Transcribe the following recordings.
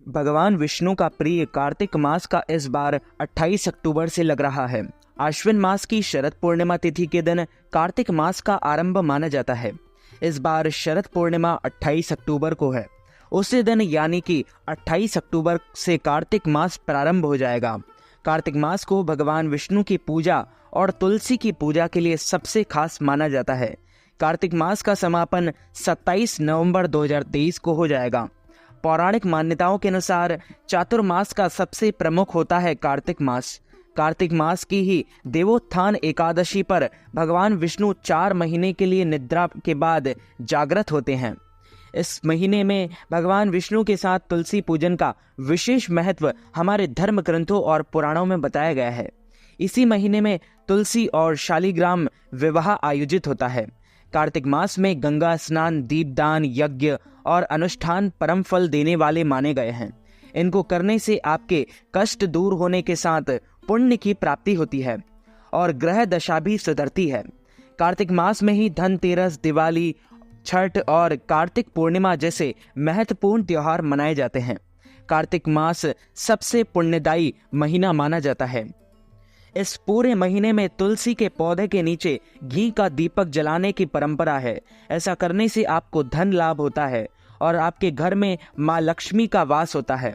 भगवान विष्णु का प्रिय कार्तिक मास का इस बार 28 अक्टूबर से लग रहा है। आश्विन मास की शरद पूर्णिमा तिथि के दिन कार्तिक मास का आरंभ माना जाता है। इस बार शरद पूर्णिमा 28 अक्टूबर को है। उसी दिन यानी कि 28 अक्टूबर से कार्तिक मास प्रारंभ हो जाएगा। कार्तिक मास को भगवान विष्णु की पूजा और तुलसी की पूजा के लिए सबसे खास माना जाता है। कार्तिक मास का समापन 27 नवंबर 2023 को हो जाएगा। पौराणिक मान्यताओं के अनुसार चातुर्मास का सबसे प्रमुख होता है कार्तिक मास। कार्तिक मास की ही देवोत्थान एकादशी पर भगवान विष्णु 4 महीने के लिए निद्रा के बाद जागृत होते हैं। इस महीने में भगवान विष्णु के साथ तुलसी पूजन का विशेष महत्व हमारे धर्म ग्रंथों और पुराणों में बताया गया है। इसी महीने में तुलसी और शालिग्राम विवाह आयोजित होता है। कार्तिक मास में गंगा स्नान, दीपदान, यज्ञ और अनुष्ठान परम फल देने वाले माने गए हैं। इनको करने से आपके कष्ट दूर होने के साथ पुण्य की प्राप्ति होती है और ग्रह दशा भी सुधरती है। कार्तिक मास में ही धनतेरस, दिवाली, छठ और कार्तिक पूर्णिमा जैसे महत्वपूर्ण त्योहार मनाए जाते हैं। कार्तिक मास सबसे पुण्यदायी महीना माना जाता है। इस पूरे महीने में तुलसी के पौधे के नीचे घी का दीपक जलाने की परंपरा है। ऐसा करने से आपको धन लाभ होता है और आपके घर में माँ लक्ष्मी का वास होता है।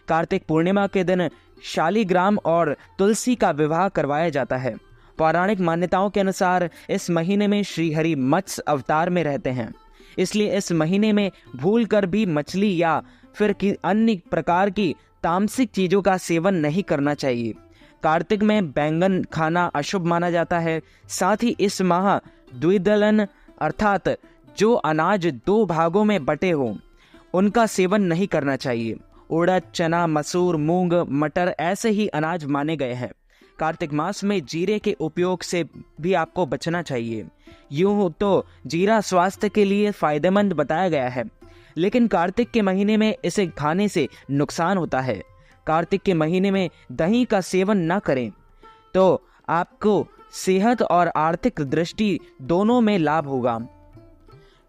कार्तिक पूर्णिमा के दिन शालिग्राम और तुलसी का विवाह करवाया जाता है। पौराणिक मान्यताओं के अनुसार इस महीने में श्रीहरि मत्स्य अवतार में रहते हैं, इसलिए इस महीने में भूलकर भी मछली या फिर अन्य प्रकार की तामसिक चीजों का सेवन नहीं करना चाहिए। कार्तिक में बैंगन खाना अशुभ माना जाता है। साथ ही इस माह द्विदलन अर्थात जो अनाज 2 भागों में बटे हों उनका सेवन नहीं करना चाहिए। उड़द, चना, मसूर, मूंग, मटर ऐसे ही अनाज माने गए हैं। कार्तिक मास में जीरे के उपयोग से भी आपको बचना चाहिए। यूं तो जीरा स्वास्थ्य के लिए फायदेमंद बताया गया है, लेकिन कार्तिक के महीने में इसे खाने से नुकसान होता है। कार्तिक के महीने में दही का सेवन न करें तो आपको सेहत और आर्थिक दृष्टि दोनों में लाभ होगा।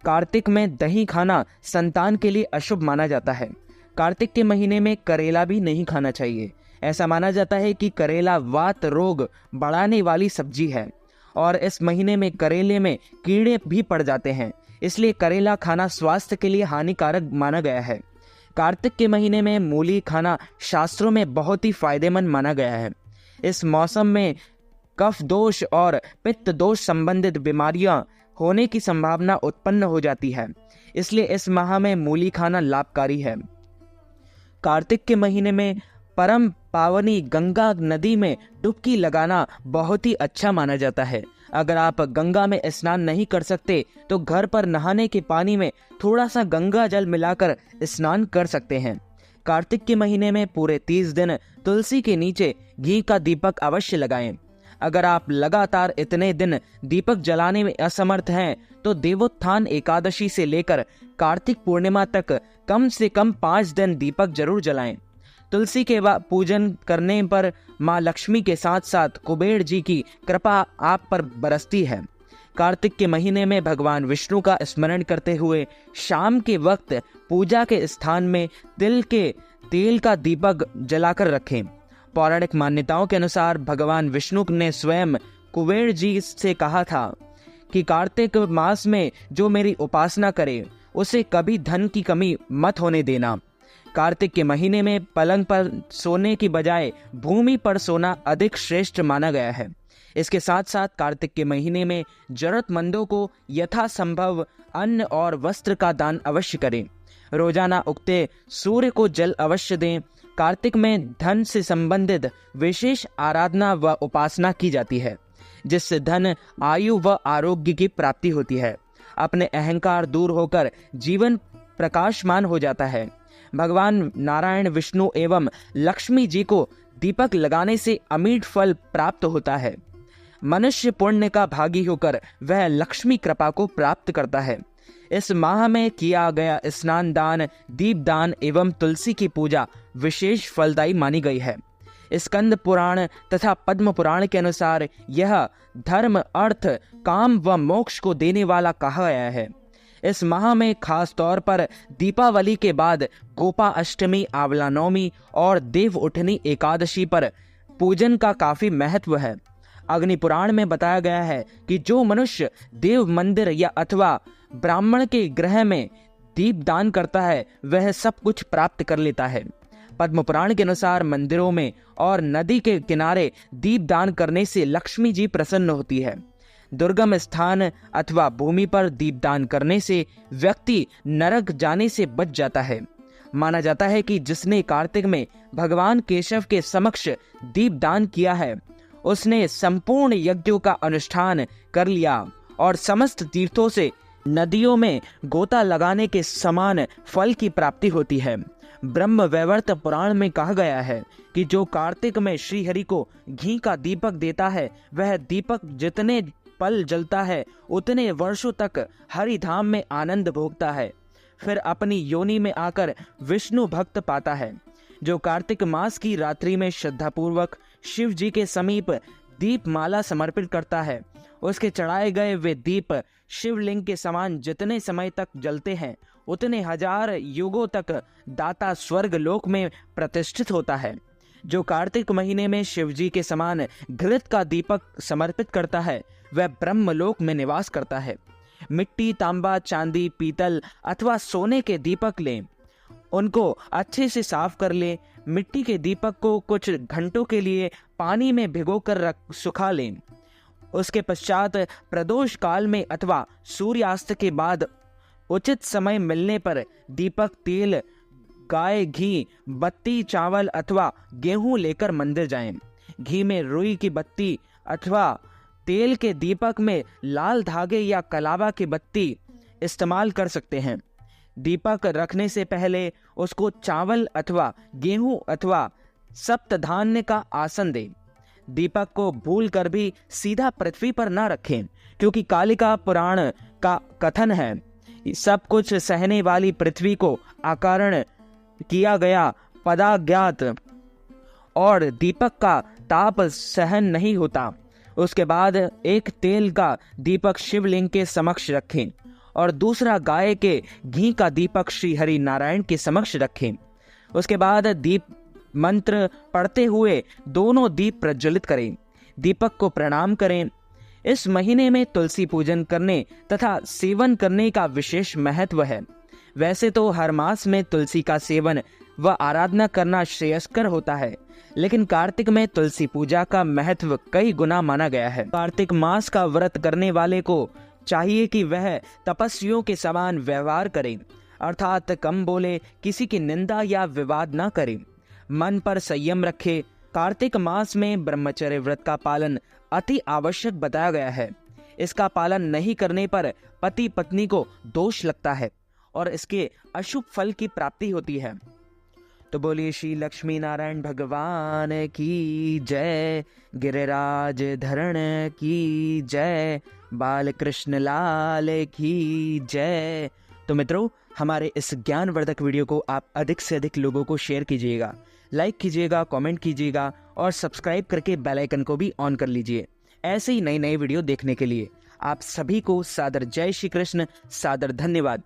कार्तिक में दही खाना संतान के लिए अशुभ माना जाता है। कार्तिक के महीने में करेला भी नहीं खाना चाहिए। ऐसा माना जाता है कि करेला वात रोग बढ़ाने वाली सब्जी है और इस महीने में करेले में कीड़े भी पड़ जाते हैं, इसलिए करेला खाना स्वास्थ्य के लिए हानिकारक माना गया है। कार्तिक के महीने में मूली खाना शास्त्रों में बहुत ही फायदेमंद माना गया है। इस मौसम में कफ दोष और पित्त दोष संबंधित बीमारियां होने की संभावना उत्पन्न हो जाती है, इसलिए इस माह में मूली खाना लाभकारी है। कार्तिक के महीने में परम पावनी गंगा नदी में डुबकी लगाना बहुत ही अच्छा माना जाता है। अगर आप गंगा में स्नान नहीं कर सकते तो घर पर नहाने के पानी में थोड़ा सा गंगा जल मिलाकर स्नान कर सकते हैं। कार्तिक के महीने में पूरे 30 दिन तुलसी के नीचे घी का दीपक अवश्य लगाएं। अगर आप लगातार इतने दिन दीपक जलाने में असमर्थ हैं तो देवोत्थान एकादशी से लेकर कार्तिक पूर्णिमा तक कम से कम 5 दिन दीपक जरूर जलाएं। तुलसी के पूजन करने पर माँ लक्ष्मी के साथ साथ कुबेर जी की कृपा आप पर बरसती है। कार्तिक के महीने में भगवान विष्णु का स्मरण करते हुए शाम के वक्त पूजा के स्थान में तिल के तेल का दीपक जलाकर रखें। पौराणिक मान्यताओं के अनुसार भगवान विष्णु ने स्वयं कुबेर जी से कहा था कि कार्तिक मास में जो मेरी उपासना करे उसे कभी धन की कमी मत होने देना। कार्तिक के महीने में पलंग पर सोने की बजाय भूमि पर सोना अधिक श्रेष्ठ माना गया है। इसके साथ साथ कार्तिक के महीने में जरूरतमंदों को यथासंभव अन्न और वस्त्र का दान अवश्य करें। रोजाना उगते सूर्य को जल अवश्य दें। कार्तिक में धन से संबंधित विशेष आराधना व उपासना की जाती है, जिससे धन, आयु व आरोग्य की प्राप्ति होती है। अपने अहंकार दूर होकर जीवन प्रकाशमान हो जाता है। भगवान नारायण, विष्णु एवं लक्ष्मी जी को दीपक लगाने से अमीट फल प्राप्त होता है। मनुष्य पुण्य का भागी होकर वह लक्ष्मी कृपा को प्राप्त करता है। इस माह में किया गया स्नान दान, दीपदान एवं तुलसी की पूजा विशेष फलदायी मानी गई है। स्कंद पुराण तथा पद्म पुराण के अनुसार यह धर्म, अर्थ, काम व मोक्ष को देने वाला कहा गया है। इस माह में खास तौर पर दीपावली के बाद गोपा अष्टमी, आंवला नवमी और देव उठनी एकादशी पर पूजन का काफी महत्व है। अग्नि पुराण में बताया गया है कि जो मनुष्य देव मंदिर या अथवा ब्राह्मण के गृह में दीप दान करता है वह सब कुछ प्राप्त कर लेता है। पद्म पुराण के अनुसार मंदिरों में और नदी के किनारे दीप दान करने से लक्ष्मी जी प्रसन्न होती है। दुर्गम स्थान अथवा भूमि पर दीपदान करने से व्यक्ति नरक जाने से बच जाता है। माना जाता है कि जिसने कार्तिक में भगवान केशव के समक्ष दीपदान किया है उसने संपूर्ण यज्ञों का अनुष्ठान कर लिया और समस्त तीर्थों से नदियों में गोता लगाने के समान फल की प्राप्ति होती है। ब्रह्म वैवर्त पुराण में कहा गया है कि जो कार्तिक में श्रीहरि को घी का दीपक देता है वह दीपक जितने पल जलता है उतने वर्षों तक हरि धाम में आनंद भोगता है, फिर अपनी योनि में आकर विष्णु भक्त पाता है। जो कार्तिक मास की रात्रि में श्रद्धापूर्वक शिव जी के समीप दीप माला समर्पित करता है उसके चढ़ाए गए वे दीप शिवलिंग के समान जितने समय तक जलते हैं उतने हजार युगों तक दाता स्वर्ग लोक में प्रतिष्ठित होता है। जो कार्तिक महीने में शिव जी के समान घृत का दीपक समर्पित करता है वह ब्रह्मलोक में निवास करता है। मिट्टी, तांबा, चांदी, पीतल अथवा सोने के दीपक लें, उनको अच्छे से साफ कर लें। मिट्टी के दीपक को कुछ घंटों के लिए पानी में भिगोकर सुखा लें। उसके पश्चात प्रदोष काल में अथवा सूर्यास्त के बाद उचित समय मिलने पर दीपक, तेल, गाय घी, बत्ती, चावल अथवा गेहूं लेकर मंदिर जाएं। घी में रुई की बत्ती अथवा तेल के दीपक में लाल धागे या कलावा की बत्ती इस्तेमाल कर सकते हैं। दीपक रखने से पहले उसको चावल अथवा गेहूं अथवा सप्तधान्य का आसन दें। दीपक को भूलकर भी सीधा पृथ्वी पर न रखें, क्योंकि कालिका पुराण का कथन है सब कुछ सहने वाली पृथ्वी को अकारण किया गया पदाज्ञात और दीपक का ताप सहन नहीं होता। उसके बाद एक तेल का दीपक शिवलिंग के समक्ष रखें और दूसरा गाय के घी का दीपक श्री हरि नारायण के समक्ष रखें। उसके बाद दीप मंत्र पढ़ते हुए दोनों दीप प्रज्वलित करें। दीपक को प्रणाम करें। इस महीने में तुलसी पूजन करने तथा सेवन करने का विशेष महत्व है। वैसे तो हर मास में तुलसी का सेवन व आराधना करना श्रेयस्कर होता है, लेकिन कार्तिक में तुलसी पूजा का महत्व कई गुना माना गया है। कार्तिक मास का व्रत करने वाले को चाहिए कि वह तपस्वियों के समान व्यवहार करे, अर्थात कम बोले, किसी की निंदा या विवाद न करे, मन पर संयम रखे। कार्तिक मास में ब्रह्मचर्य व्रत का पालन अति आवश्यक बताया गया है। इसका पालन नहीं करने पर पति पत्नी को दोष लगता है और इसके अशुभ फल की प्राप्ति होती है। तो बोलिए श्री लक्ष्मी नारायण भगवान की जय, गिरिराज धरण की जय, बाल कृष्ण लाल की जय। तो मित्रों, हमारे इस ज्ञानवर्धक वीडियो को आप अधिक से अधिक लोगों को शेयर कीजिएगा, लाइक कीजिएगा, कमेंट कीजिएगा और सब्सक्राइब करके बेल आइकन को भी ऑन कर लीजिए ऐसे ही नई नई वीडियो देखने के लिए। आप सभी को सादर जय श्री कृष्ण, सादर धन्यवाद।